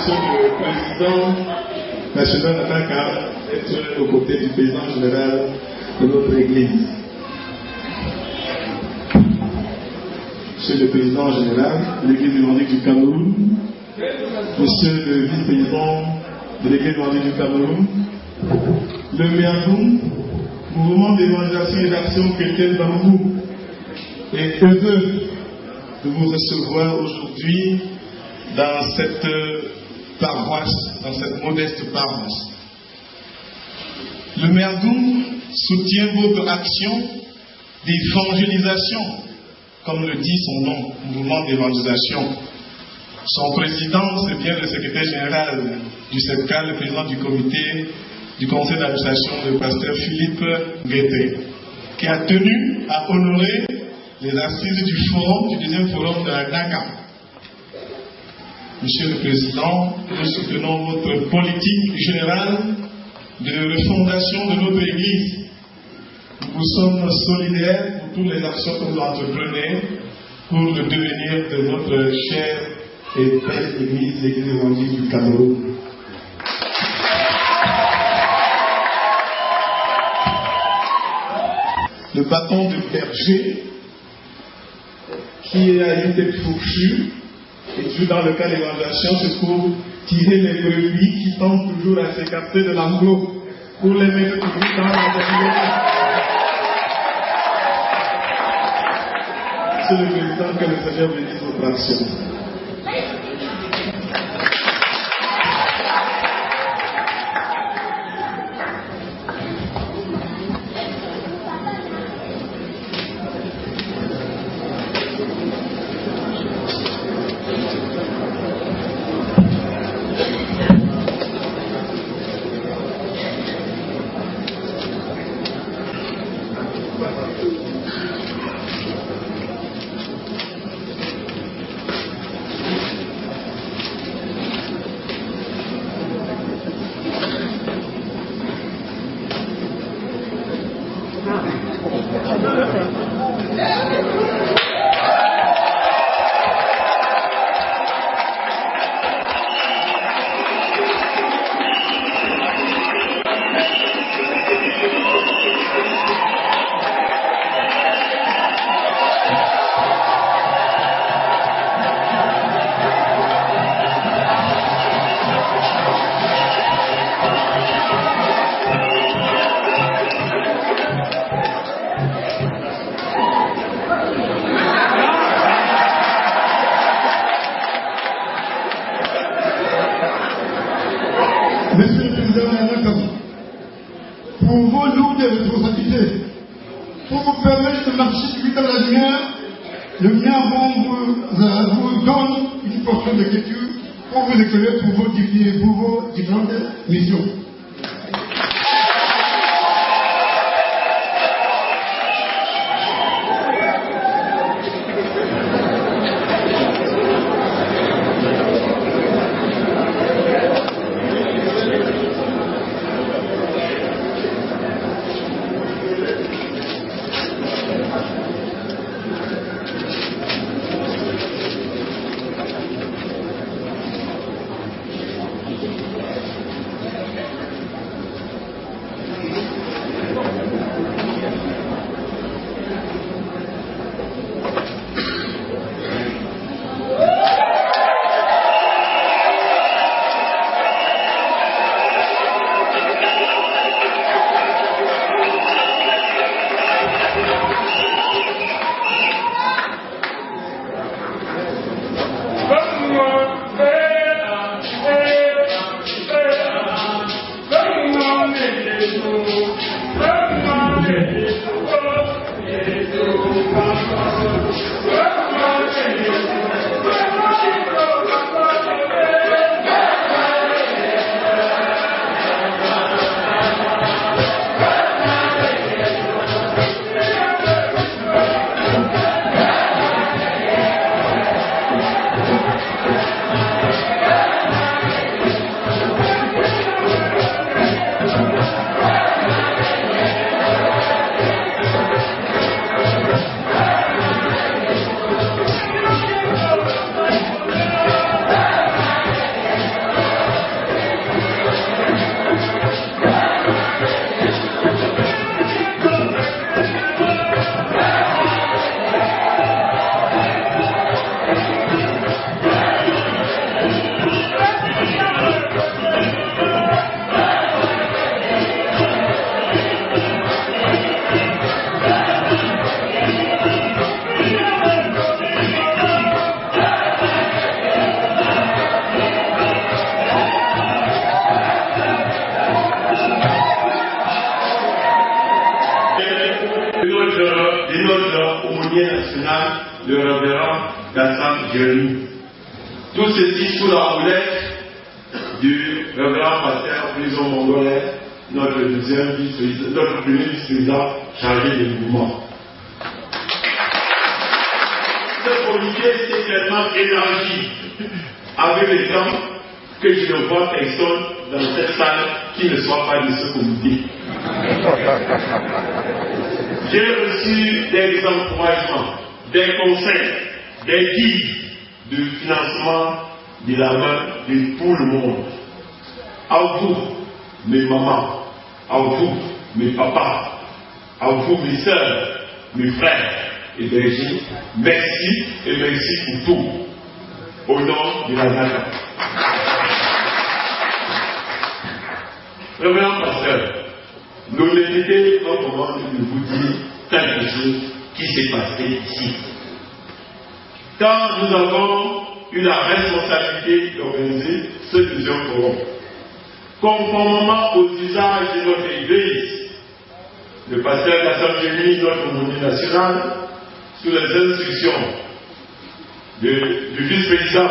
Monsieur le Président national n'a qu'à être aux côtés du président général de notre Église. Monsieur le Président général de l'Église évangélique du Cameroun, Monsieur le vice-président de l'Église évangélique du Cameroun, le MEADOUM, Mouvement d'évangélisation et d'action chrétienne Bambou, est heureux de vous recevoir aujourd'hui dans cette paroisse, dans cette modeste paroisse. Le MEADOUM soutient votre action d'évangélisation, comme le dit son nom, Mouvement d'évangélisation. Son président, c'est bien le secrétaire général du CEPCA, le président du comité du conseil d'administration, le pasteur Philippe Guettet, qui a tenu à honorer les assises du deuxième forum de la NACA. Monsieur le Président, nous soutenons votre politique générale de refondation de notre Église. Nous sommes solidaires pour toutes les actions que vous entreprenez pour le devenir de notre chère et belle Église, l'Église évangélique du Cameroun. Le bâton de berger qui a une tête fourchue et toujours dans le cas de l'évangélisation, c'est pour tirer les brebis qui tentent toujours à s'écarter de l'enclos pour les mettre toujours dans la dernière. C'est le président que le Seigneur bénisse votre action. de notre aumônier national, le révérend Gassan Jérémy. Tout ceci sous la houlette du révérend pasteur Prison Mongolais, notre premier vice-président chargé des mouvements. Ce comité s'est tellement élargi avec les temps que je ne vois personne dans cette salle qui ne soit pas de ce comité. J'ai reçu des encouragements, des conseils, des guides de financement de la main de tout le monde. À vous, mes mamans, à vous, mes papas, à vous, mes soeurs, mes frères et bergers, merci et merci pour tout. Au nom de la nation. Révérend pasteur, l'honnêteté me commande de vous dire quelque chose qui s'est passé ici. Quand nous avons eu la responsabilité d'organiser ce deuxième forum, conformément aux usages de notre Église, le pasteur Gassan Jérémy, notre aumônier national, sous les instructions du vice-président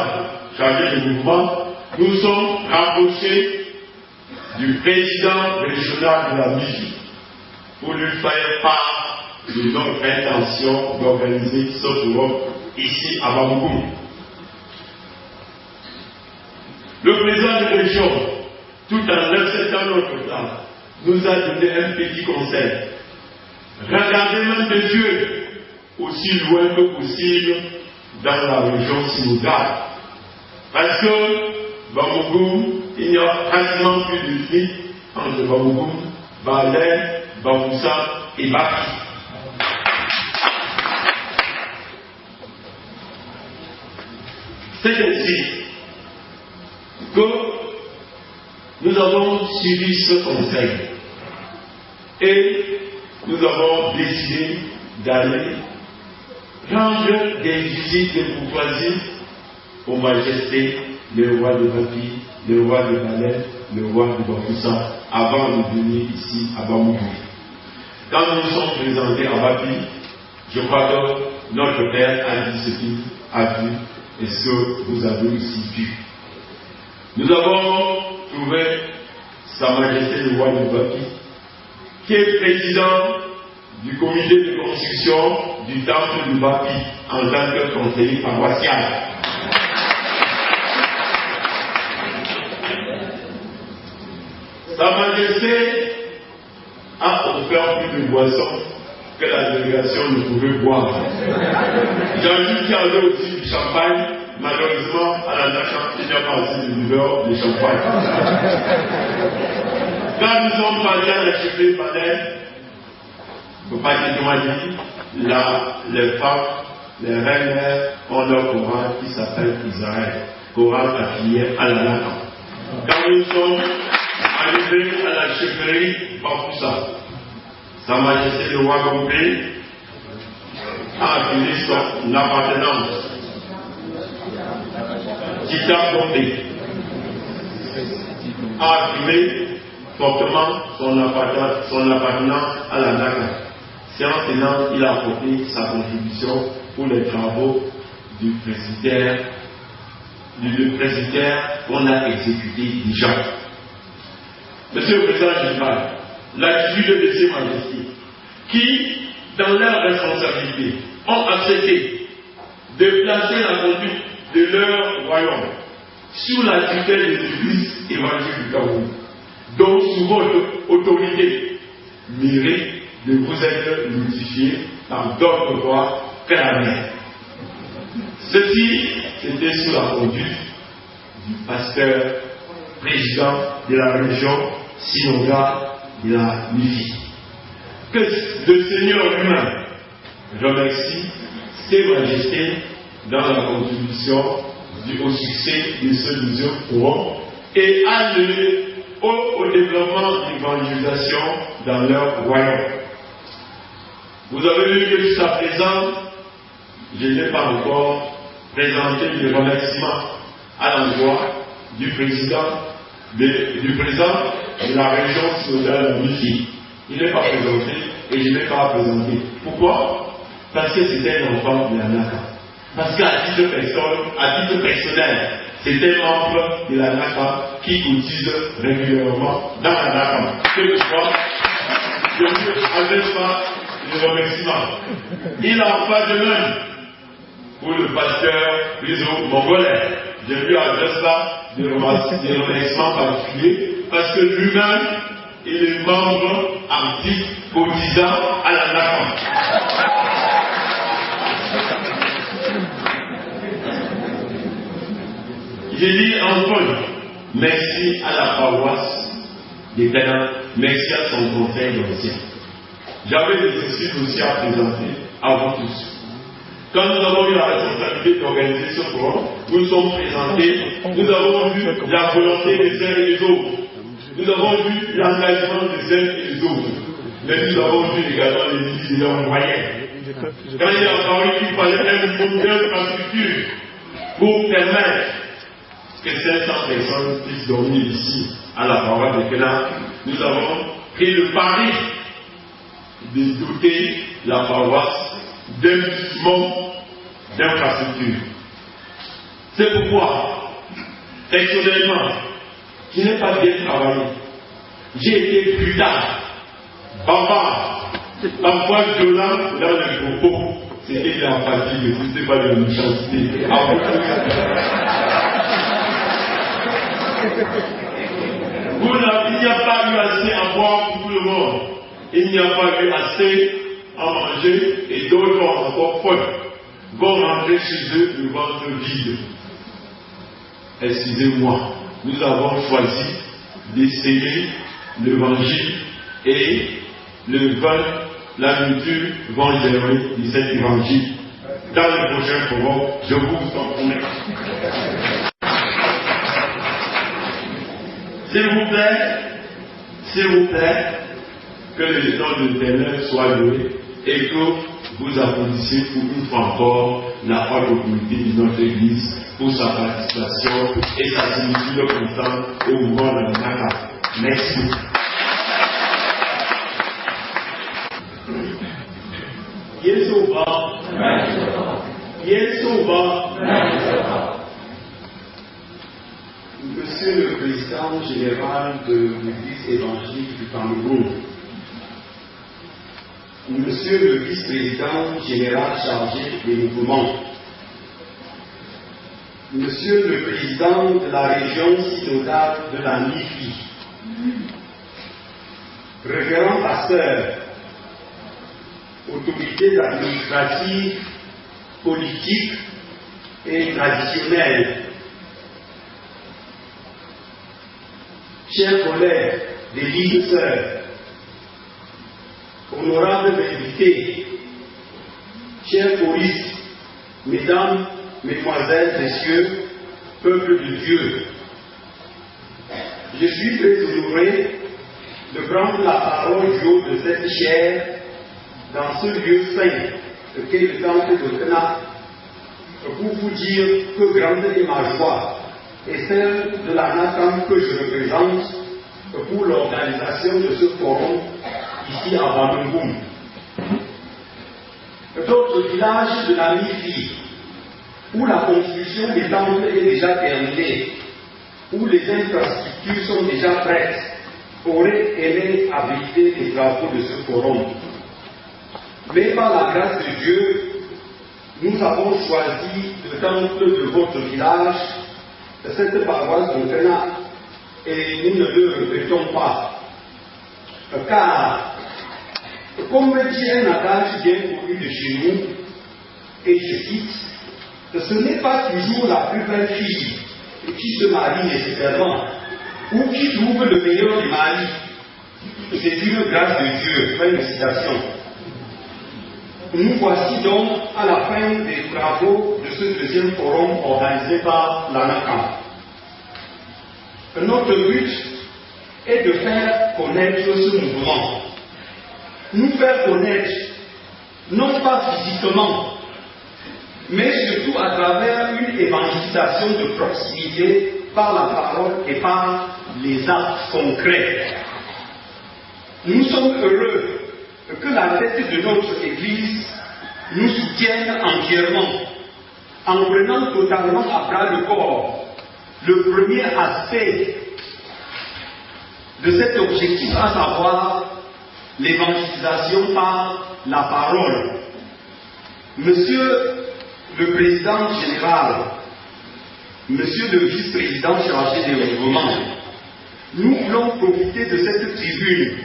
chargé du mouvement, nous sommes rapprochés du président régional de la musique pour lui faire part de notre intention d'organiser ce forum ici à Bamoukoum. Le président de la région, tout en acceptant notre plan, nous a donné un petit conseil. Regardez même des yeux aussi loin que possible dans la région synodale. Parce que Bamoukoum, il n'y a pratiquement plus de limite entre Bamoukoum, Balai, Bamoussa et Baki. C'est ainsi que nous avons suivi ce conseil et nous avons décidé d'aller rendre des visites de courtoisie aux majestés, le roi de Baki, le roi de Balai, le roi de Bamoussa, avant de venir ici à Bamoukoum. Quand nous nous sommes présentés à Baki, je crois que notre père a dit ce qu'il a vu et ce que vous avez aussi vu. Nous avons trouvé Sa Majesté le roi de Baki, qui est président du comité de construction du temple de Baki en tant que conseiller paroissial. Sa Majesté a offert plus de boissons que la délégation ne pouvait boire. J'ai vu qu'il y avait aussi du champagne. Malheureusement, à la nation, il n'y a pas assez de buveurs de champagne. Quand nous sommes partis à la chefferie de Balai, il ne faut pas dire, les femmes, les reines ont leur Coran qui s'appelle Israël. Coran affilié à la nation. Quand nous sommes arrivés à la chefferie Bamoussa, Sa Majesté le roi Gombe a affilié son appartenance. Tita Gombe a affirmé fortement son appartenance à la NACA. Séance tenante, il a apporté sa contribution pour les travaux du presbytère qu'on a exécuté déjà. Monsieur le Président général, l'attitude de ces majestés qui, dans leur responsabilité, ont accepté de placer la conduite de leur royaume sous la tutelle de l'Église évangélique du Cameroun, donc sous votre autorité, mérite de vous être notifié par d'autres voies que la mienne. Ceci, c'était sous la conduite du pasteur président de la région synodale de la MIFI. Que le Seigneur lui-même remercie ses majestés dans la contribution au succès de ce deuxième forum et à au développement de l'évangélisation dans leur royaume. Vous avez vu que jusqu'à présent, je n'ai pas encore présenté le remerciement à l'endroit du président de la région synodale de Mifi. Il n'est pas présenté et je ne l'ai pas présenté. Pourquoi? Parce que c'était un enfant de la NACA. Parce qu'à titre personnel, c'était membre de la NACA qui cotise régulièrement dans la NACA. C'est pourquoi je ne adresse pas le remerciement. Il en va de même pour le pasteur Rizzo Mongolais. Je lui adresse là des remerciements particuliers parce que lui-même, il est membre actif cotisant à la NACA. J'ai dit enfin, merci à la paroisse des Pénins, merci à son conseil d'ancien. J'avais des excuses aussi à présenter à vous tous. Quand nous avons eu la responsabilité d'organiser ce forum, nous nous sommes présentés, nous avons vu la volonté des uns et des autres. Nous avons vu l'engagement des uns et des autres. Mais nous avons vu également les limites de leurs moyens. Quand il a parlé qu'il fallait un modèle d'infrastructure pour permettre que 500 personnes puissent dormir ici, à la paroisse de Pénins, nous avons pris le pari de doter la paroisse d'un bâtiment d'infrastructure. C'est pourquoi, personnellement, je n'ai pas bien travaillé. J'ai été brutal, barbare, parfois violent dans les propos. C'était de la fatigue, ce n'était pas de la méchanceté. Il n'y a pas eu assez à boire pour tout le monde. Il n'y a pas eu assez à manger et d'autres ont encore faim. Vont rentrer chez eux le ventre vide. Excusez-moi, nous avons choisi d'essayer l'évangile et le vin, la nourriture vont gérer de cet évangile. Dans le prochain forum, je vous en promets. S'il vous plaît, que le nom de l'Éternel soit loué et que vous applaudissiez pour une fois encore la haute autorité de notre Église pour sa participation et sa similitude constante au mouvement de la NACA. Merci. Monsieur le Président général de l'Église évangélique du Cameroun, Monsieur le Vice-président général chargé des mouvements, Monsieur le Président de la région synodale de la NIFI, révérend pasteur, autorités administratives, politiques et traditionnelles, chers collègues des lignes sœurs, honorables invités, chers choristes, mesdames, mesdemoiselles, messieurs, peuple de Dieu, je suis très honoré de prendre la parole du haut de cette chaire dans ce lieu saint qu'est le temple de Pénins pour vous dire que grande est ma joie et celle de la NACAM que je représente pour l'organisation de ce forum ici à Bamboum. D'autres villages de la NIFI, où la construction des temples est déjà terminée, où les infrastructures sont déjà prêtes, auraient aimé abriter les travaux de ce forum. Mais par la grâce de Dieu, nous avons choisi le temple de votre village, de cette paroisse de Pénins, et nous ne le regrettons pas. Car, comme dit un adage bien connu de chez nous, et je cite, ce n'est pas toujours la plus belle fille qui se marie nécessairement, ou qui trouve le meilleur des maris. C'est une grâce de Dieu. Fin de citation. Nous voici donc à la fin des travaux de ce deuxième forum organisé par la NACAM. Notre but est de faire connaître ce mouvement. Nous faire connaître, non pas physiquement, mais surtout à travers une évangélisation de proximité par la parole et par les actes concrets. Nous sommes heureux que la tête de notre Église nous soutienne entièrement, en prenant totalement à bras le corps le premier aspect de cet objectif, à savoir l'évangélisation par la parole. Monsieur le Président général, Monsieur le Vice-président chargé des mouvements, nous voulons profiter de cette tribune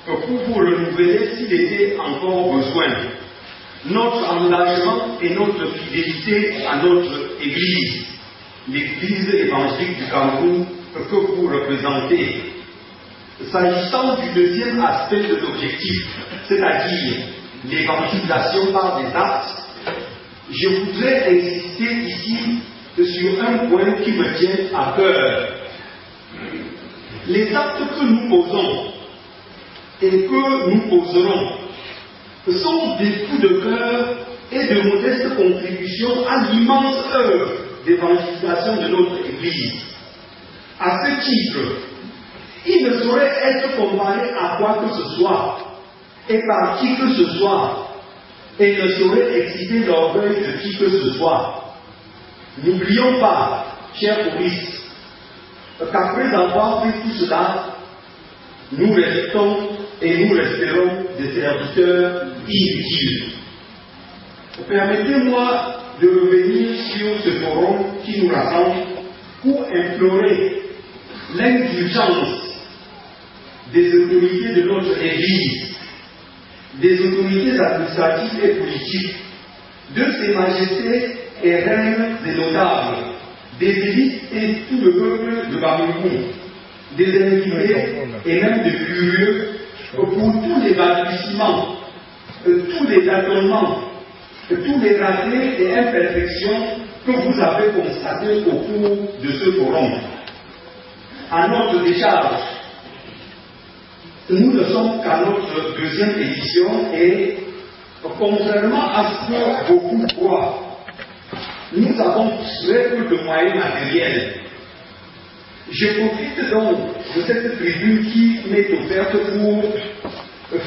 pour vous renouveler s'il était encore besoin notre engagement et notre fidélité à notre Église, l'Église évangélique du Cameroun que vous représentez. S'agissant du deuxième aspect de l'objectif, c'est-à-dire l'évangélisation par des actes, je voudrais insister ici sur un point qui me tient à cœur. Les actes que nous posons et que nous poserons sont des coups de cœur et de modestes contributions à l'immense œuvre d'évangélisation de notre Église. À ce titre, il ne saurait être comparé à quoi que ce soit et par qui que ce soit, et ne saurait exciter l'orgueil de qui que ce soit. N'oublions pas, chers choristes, qu'après avoir fait tout cela, nous restons et nous resterons des serviteurs inutiles. Permettez-moi de revenir sur ce forum qui nous rassemble pour implorer l'indulgence des autorités de notre Église, des autorités administratives et politiques, de ses majestés et reines et notables, des élites et tout le peuple de Cameroun, des invités et même des curieux, pour tous les balbutiements, tous les tâtonnements, tous les ratés et imperfections que vous avez constatés au cours de ce forum. À notre décharge, nous ne sommes qu'à notre deuxième édition et, contrairement à ce que beaucoup croient, nous avons très peu de moyens matériels. Je profite donc de cette tribune qui m'est offerte pour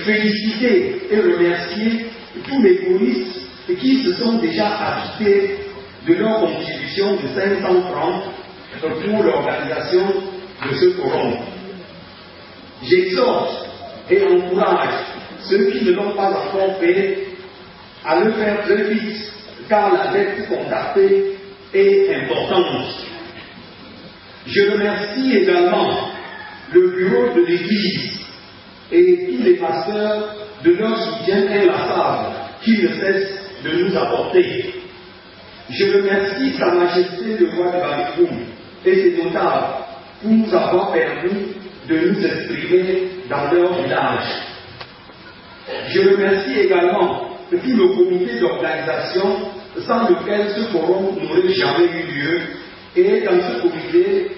féliciter et remercier tous les choristes qui se sont déjà acquittés de leur contribution de 500 francs pour l'organisation de ce forum. J'exhorte et encourage ceux qui ne l'ont pas encore fait à le faire très vite, car la dette contactée est importante. Je remercie également le bureau de l'Église et tous les pasteurs de leur soutien inlassable qui ne cessent de nous apporter. Je remercie Sa Majesté le roi de Cameroun et ses notables pour nous avoir permis de nous exprimer dans leur village. Je remercie également tout le comité d'organisation sans lequel ce forum n'aurait jamais eu lieu, et dans ce comité,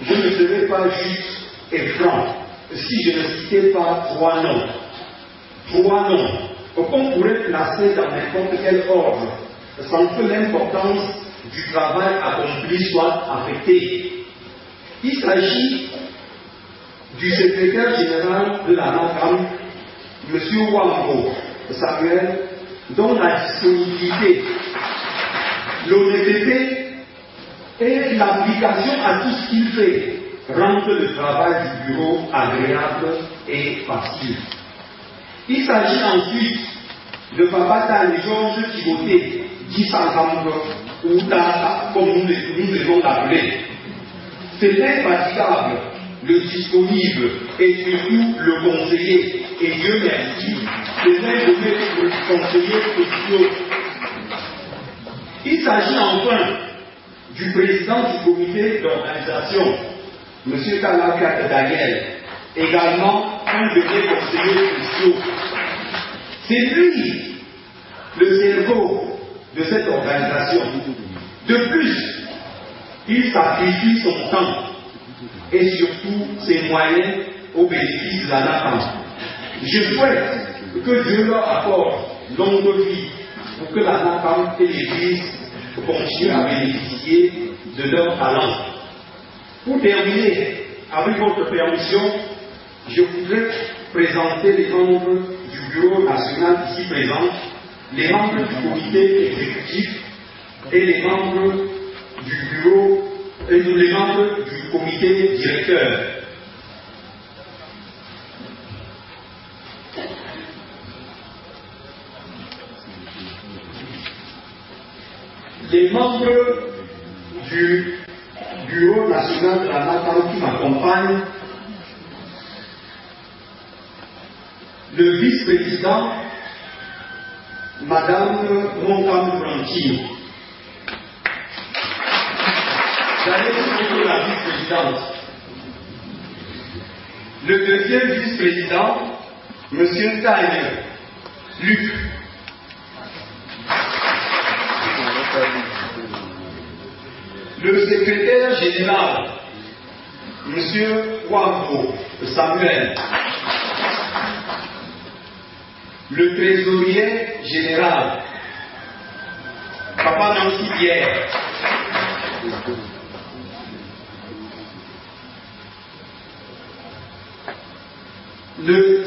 je ne serais pas juste et franc si je ne citais pas trois noms. Trois noms qu'on pourrait placer dans n'importe quel ordre, sans que l'importance du travail accompli soit affectée. Il s'agit du secrétaire général de la NACAM, M. Wambo Samuel, dont la disponibilité, l'honnêteté et l'application à tout ce qu'il fait rendent le travail du bureau agréable et facile. Il s'agit ensuite de Papa Tani Georges Timothée, dit Sankambo, ou Tata, comme nous devons l'appeler. C'est l'infatigable, le disponible et surtout le conseiller. Et Dieu merci, c'est l'un de mes conseillers sociaux. Il s'agit enfin du président du comité d'organisation, M. Kalaka Daniel, également un de mes conseillers sociaux. C'est lui le cerveau de cette organisation. De plus, il sacrifie son temps et surtout ses moyens au bénéfice de la nation. Je souhaite que Dieu leur accorde longue vie pour que la nation et l'Église continuent à bénéficier de leurs talents. Pour terminer, avec votre permission, je voudrais présenter les membres du bureau national ici présents, les membres du comité exécutif et les membres du bureau et les membres du comité directeur. Les membres du bureau national de la NATAM qui m'accompagnent, le vice-président, Madame Moncam Franchi. J'allais surtout la vice-présidente. Le deuxième vice-président, Monsieur Taille, Luc. Le secrétaire général, Monsieur Wambo Samuel. Le trésorier général, Papa Nancy Pierre. Le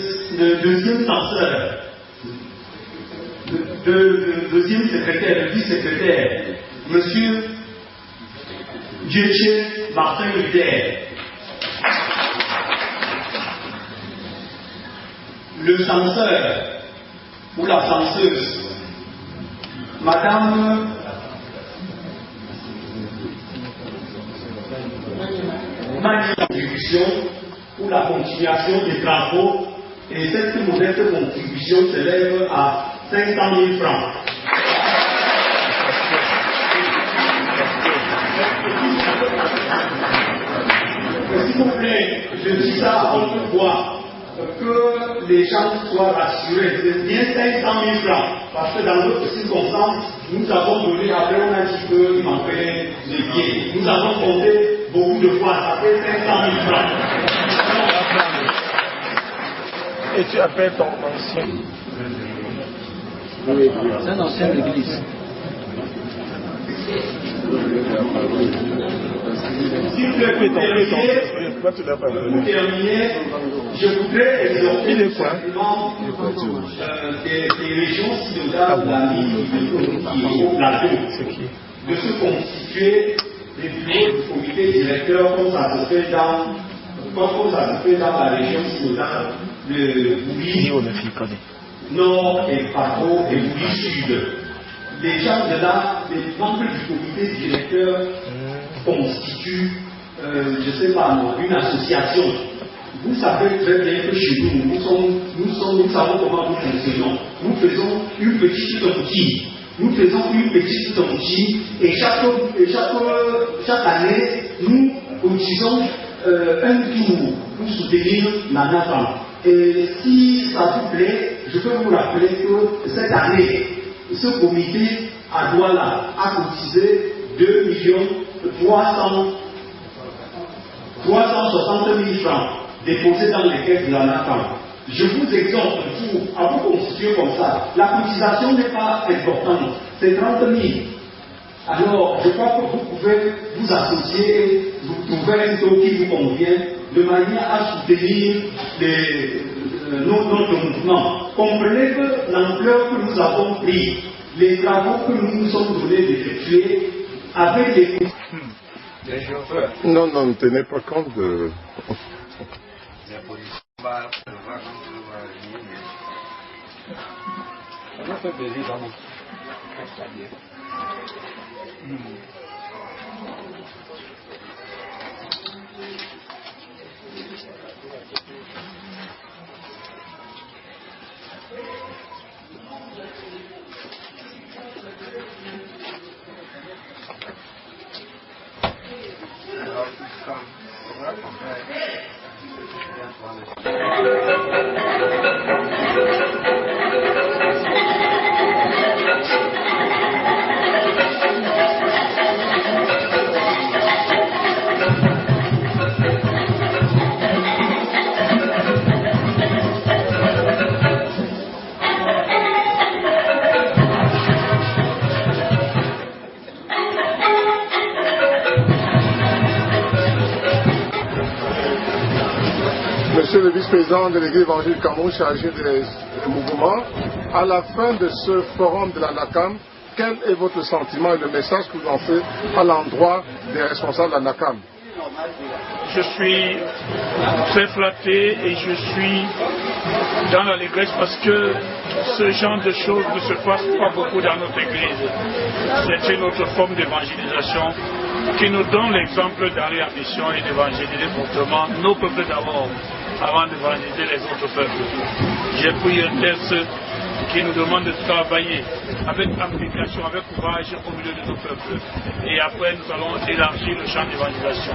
deuxième censeur, le deuxième secrétaire, le vice-secrétaire, Monsieur Dieche Martin Luther. Le censeur ou la censeuse, Madame Mani contribution ou la continuation des travaux, et cette modeste contribution s'élève à 500 000 francs. S'il vous plaît, je dis ça en toute voix, que les gens soient rassurés. C'est bien 500 000 francs, parce que dans d'autres circonstances, nous avons donné, après on a dit qu'il manquait des billets. Nous avons compté beaucoup de fois, ça fait 500 000 francs. Et tu appelles ton ancien. C'est un ancien d'église. Si vous pouvez terminer, je voudrais exhorter simplement des régions synodales de la ville au plateau de se constituer des bureaux du comité directeur comme ça se fait dans la région synodale de Bouilly Nord et Paco et Bouilly Sud. Les gens de là, les membres du comité directeur constituent, je ne sais pas, une association. Vous savez très bien que chez nous, nous savons comment nous fonctionnons. Nous faisons une petite tontine. Nous faisons une petite tontine et chaque année, nous utilisons un tour pour soutenir la NATAM. Et si ça vous plaît, je peux vous rappeler que cette année, ce comité à Douala a cotisé 2 360 000 francs déposés dans les caisses de la NATAM. Je vous exhorte à vous constituer comme ça. La cotisation n'est pas importante, c'est 30 000. Alors, je crois que vous pouvez vous associer et vous trouver un taux qui vous convient de manière à soutenir notre mouvement. Comprenez que l'ampleur que nous avons pris, les travaux que nous nous sommes donnés d'effectuer avec les... Non, ne tenez pas compte de... Monsieur le vice-président de l'Église évangélique du Cameroun chargé des mouvements, à la fin de ce forum de la NACAM, quel est votre sentiment et le message que vous lancez à l'endroit des responsables de la NACAM? Je suis très flatté et je suis dans l'allégresse parce que ce genre de choses ne se passe pas beaucoup dans notre Église. C'est une autre forme d'évangélisation qui nous donne l'exemple d'aller en mission et d'évangéliser fortement nos peuples d'abord, avant d'évangéliser les autres peuples. J'ai pris un texte qui nous demande de travailler avec application, avec courage au milieu de nos peuples. Et après, nous allons élargir le champ d'évangélisation.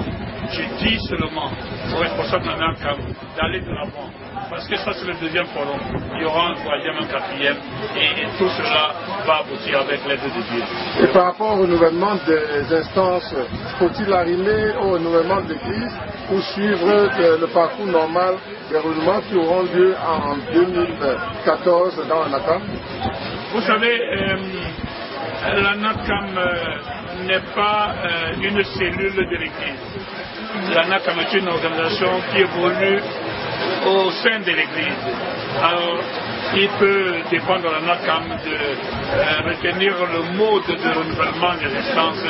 Je dis seulement aux responsables de la NACAM d'aller de l'avant. Parce que ça, c'est le deuxième forum. Il y aura un troisième, un quatrième. Et tout cela va aboutir avec l'aide de Dieu. Et par rapport au renouvellement des instances, faut-il arriver au renouvellement de l'Église ou suivre le parcours normal des renouvellements qui auront lieu en 2014 dans la NACAM? Vous savez, la NACAM n'est pas une cellule de l'Église. La NACAM est une organisation qui évolue au sein de l'Église. Alors, il peut dépendre de la NACAM de retenir le mode de renouvellement des instances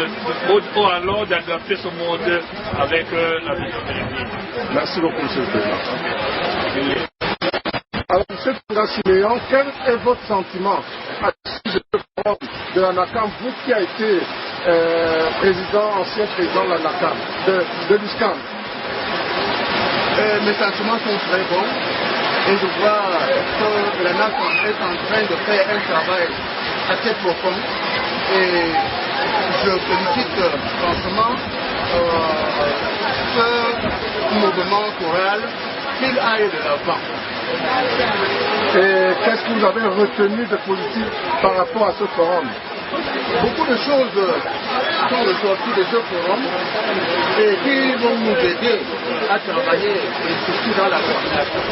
ou alors d'adapter ce mode avec la vision de l'Église. Merci beaucoup, M. le Président. Alors, M. Siméon, quel est votre sentiment à ce forum de la NACAM, vous qui avez été ancien président de la NACAM, de l'USCAM? Mes sentiments sont très bons et je vois que la NACAM est en train de faire un travail assez profond et je félicite franchement ce mouvement choral qu'il aille de l'avant. Et qu'est-ce que vous avez retenu de positif par rapport à ce forum? Beaucoup de choses sont ressorties de ce forum et qui vont nous aider à travailler et surtout dans la coordination.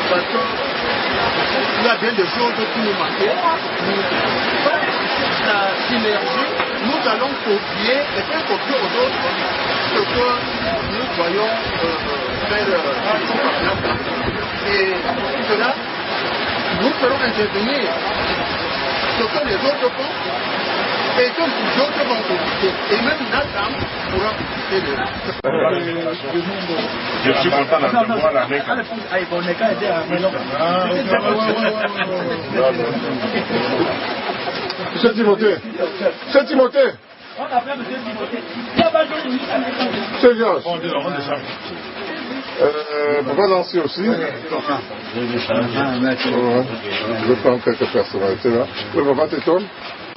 Parce qu'il y a bien des choses qui nous manquaient. La synergie, nous allons copier et faire copier aux autres ce que nous voyons faire et cela, nous ferons intervenir ce que les autres font et que les autres vont profiter. Et même NACAM pourra profiter de Je suis content de voir la main. Monsieur Timothée. Monsieur Timothée. Monsieur Georges. Pourquoi danser aussi? Je prends quelques personnalités là. Oui, papa t'étonne.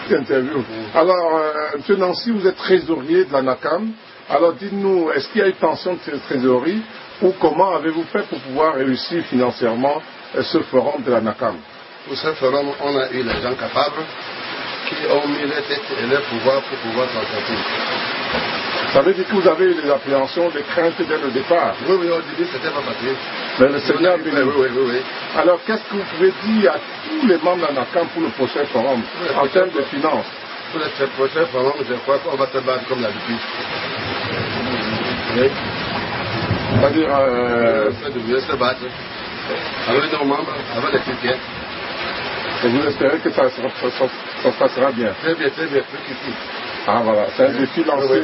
Interview. Alors, M. Nancy, vous êtes trésorier de la NACAM. Alors, dites-nous, est-ce qu'il y a eu tension de trésorerie ou comment avez-vous fait pour pouvoir réussir financièrement ce forum de la NACAM? Pour ce forum, on a eu les gens capables qui ont mis les têtes et les pouvoirs pour pouvoir s'en sortir. Ça veut dire que vous avez eu des appréhensions, des craintes dès le départ? Oui, oui, au début, c'était pas facile. Mais le Seigneur bénit. Oui. Alors, qu'est-ce que vous pouvez dire à tous les membres de la NACAM pour le prochain forum, en termes de finances? Pour le prochain forum, je crois qu'on va se battre comme d'habitude. Oui. C'est-à-dire... On va se battre avec nos membres, avec les chrétiens. Et vous espérez que ça se passera bien? Très bien, plus qu'ici. Ah voilà, c'est un défi lancé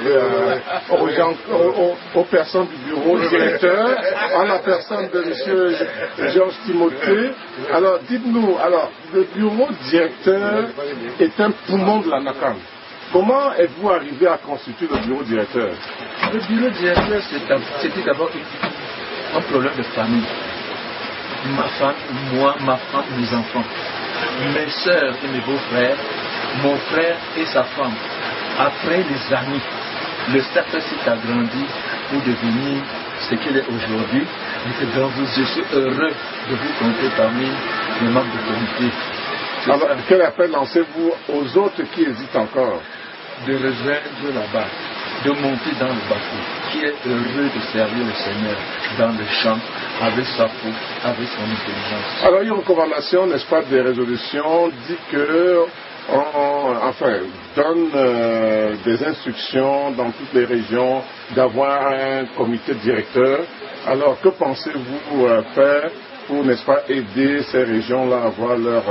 aux personnes du bureau directeur, à la personne de M. Georges Timothée. Alors dites-nous, le bureau directeur est un poumon de la NACAM. Comment êtes-vous arrivé à constituer le bureau directeur? Le bureau directeur, c'était d'abord un problème de famille. Ma femme, moi, ma femme, mes enfants, mes soeurs et mes beaux-frères, mon frère et sa femme. Après les années, le cercle s'est agrandi pour devenir ce qu'il est aujourd'hui. Et donc, je suis heureux de vous compter parmi les membres du comité. Alors, quel appel lancez-vous aux autres qui hésitent encore? De rejoindre là-bas, de monter dans le bateau, qui est heureux de servir le Seigneur dans le champ, avec sa foi, avec son intelligence. Alors, il y a une recommandation, n'est-ce pas, des résolutions, dit que donne des instructions dans toutes les régions d'avoir un comité directeur. Alors, que pensez-vous faire pour, n'est-ce pas, aider ces régions-là à avoir leur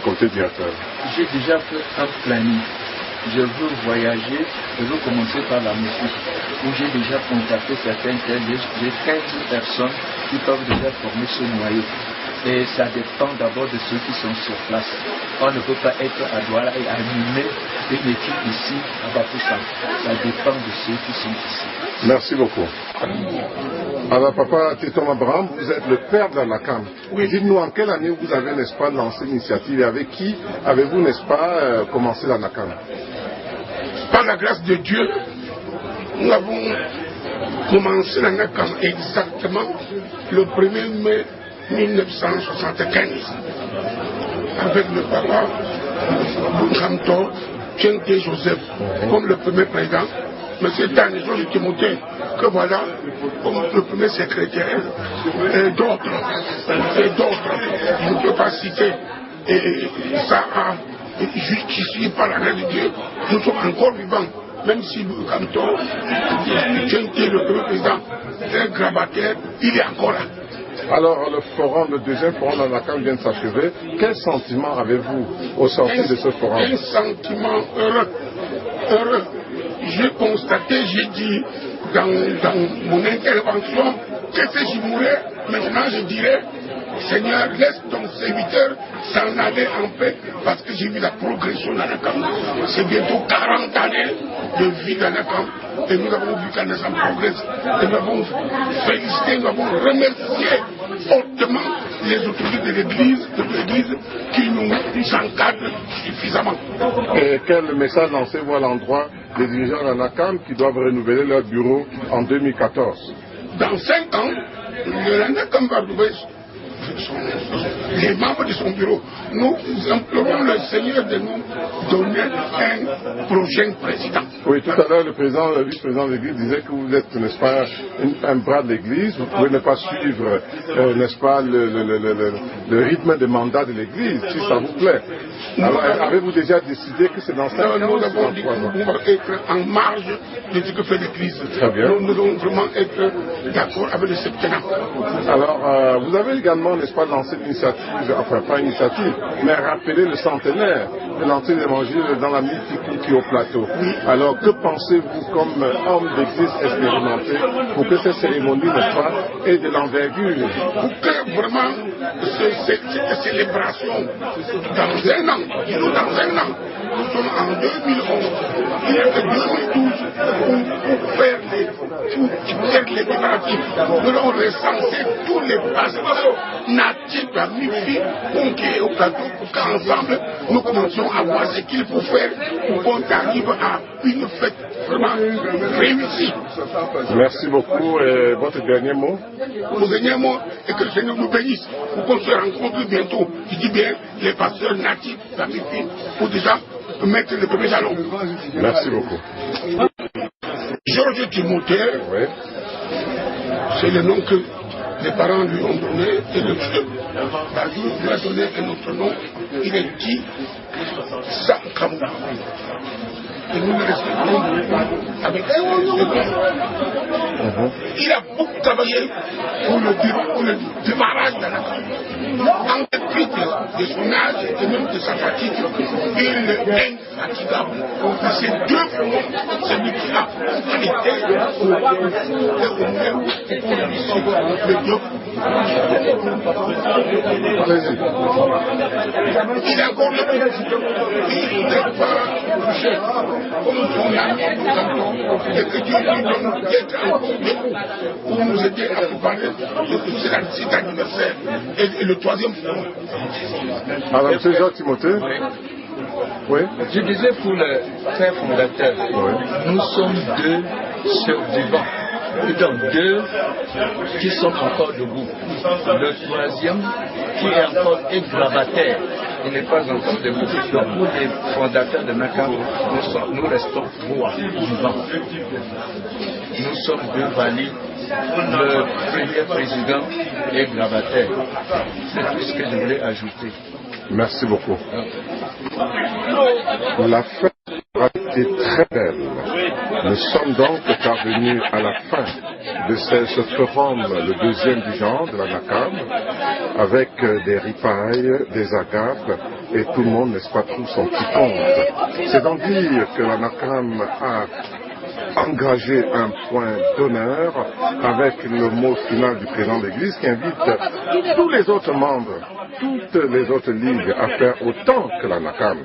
comité directeur? J'ai déjà fait un planning. Je veux voyager, je veux commencer par la musique, où j'ai déjà contacté certaines terres. J'ai 15 personnes qui peuvent déjà former ce noyau. Et ça dépend d'abord de ceux qui sont sur place. On ne peut pas être à Douala et animer une équipe ici à Bafoussam. Ça dépend de ceux qui sont ici. Merci beaucoup. Alors, Papa Téton Abraham, vous êtes le père de la NACAM. Oui. Dites-nous en quelle année vous avez, n'est-ce pas, lancé l'initiative et avec qui avez-vous, n'est-ce pas, commencé la NACAM? Par la grâce de Dieu, nous avons commencé la NACAM exactement le 1er mai 1975 avec le papa Boukhamto Tchenté Joseph comme le premier président, M. Daniel de Timothée que voilà comme le premier secrétaire et d'autres, je ne peux pas citer, et ça a justifié par la grâce de Dieu, nous sommes encore vivants. Même si Boukhamto Tchenté, le premier président, est un grabataire, il est encore là. Alors, le deuxième forum dans la NACAM vient de s'achever. Quel sentiment avez-vous au sortir de ce forum? Un sentiment heureux. J'ai constaté, j'ai dit dans mon intervention que si je mourais, maintenant je dirais, Seigneur, laisse ton serviteur s'en aller en paix parce que j'ai vu la progression dans la NACAM. C'est bientôt 40 années de vie dans la NACAM et nous avons vu qu'elle progresse. Et nous avons félicité, nous avons remercié fortement les autorités de l'Église qui nous encadrent suffisamment. Et quel message lancez-vous à l'endroit des dirigeants de la NACAM qui doivent renouveler leur bureau en 2014? Dans 5 ans, la NACAM va trouver les membres de son bureau. Nous implorons le Seigneur de nous donner un prochain président. Oui, tout à l'heure, le vice-président de l'Église disait que vous êtes, n'est-ce pas, un bras de l'Église. Vous pouvez ne pas suivre, n'est-ce pas, le rythme de mandat de l'Église, si ça vous plaît. Alors, avez-vous déjà décidé que c'est dans 5 ans? Nous avons dit qu'on va être en marge de ce que fait l'Église. Très bien. Nous devons vraiment être d'accord avec le septennat. Alors, vous avez également, n'est-ce pas, lancé l'initiative, enfin pas initiative, mais rappeler le centenaire de l'entrée de l'Évangile dans la Miti au plateau. Alors, que pensez-vous comme homme d'église expérimenté pour que cette cérémonie, n'est-ce pas, ait de l'envergure? Pour que vraiment cette célébration, dans un an, nous sommes en 2011, il y a que 2012 pour faire les préparatifs. Nous allons recenser tous les pasteurs natifs à Mifi au plateau pour qu'ensemble nous commencions à voir ce qu'il faut faire pour qu'on arrive à une fête vraiment réussie. Merci beaucoup. Et votre dernier mot? Mon dernier mot est que le Seigneur nous bénisse pour qu'on se rencontre bientôt. Je dis bien les pasteurs natifs à Mifi pour déjà mettre le premier jalon. Merci beaucoup. Georges Timothée, oui. C'est le nom que les parents lui ont donné et le Dieu lui a donné un autre nom. Il est dit Sankamou. Et nous le respectons avec il a beaucoup travaillé pour le démarrage de la NACAM. En dépit de son âge et même de sa fatigue, il est infatigable. C'est 2 fois celui qui a été le Dieu. Il est encore là. Il n'est pas touché comme son ami et que Dieu lui donne d'être encore pour nous aider à préparer cet anniversaire et le 3e forum. Alors, M. Jean Timothée, oui. Je disais pour le père fondateur, nous sommes 2 survivants. Et donc 2 qui sont encore debout. Le 3e qui est encore grabataire, il n'est pas encore debout. Donc pour les fondateurs de NACAM, nous restons 3 vivants. Nous sommes 2 valides. Le premier président est grabataire. C'est tout ce que je voulais ajouter. Merci beaucoup. La fête a été très belle. Nous sommes donc parvenus à la fin de ce forum, le deuxième du genre de la NACAM, avec des ripailles, des agapes, et tout le monde, n'est-ce pas, trouve son petit compte. C'est donc dire que la NACAM a engagé un point d'honneur avec le mot final du président de l'Église qui invite tous les autres membres, toutes les autres ligues à faire autant que la NACAM.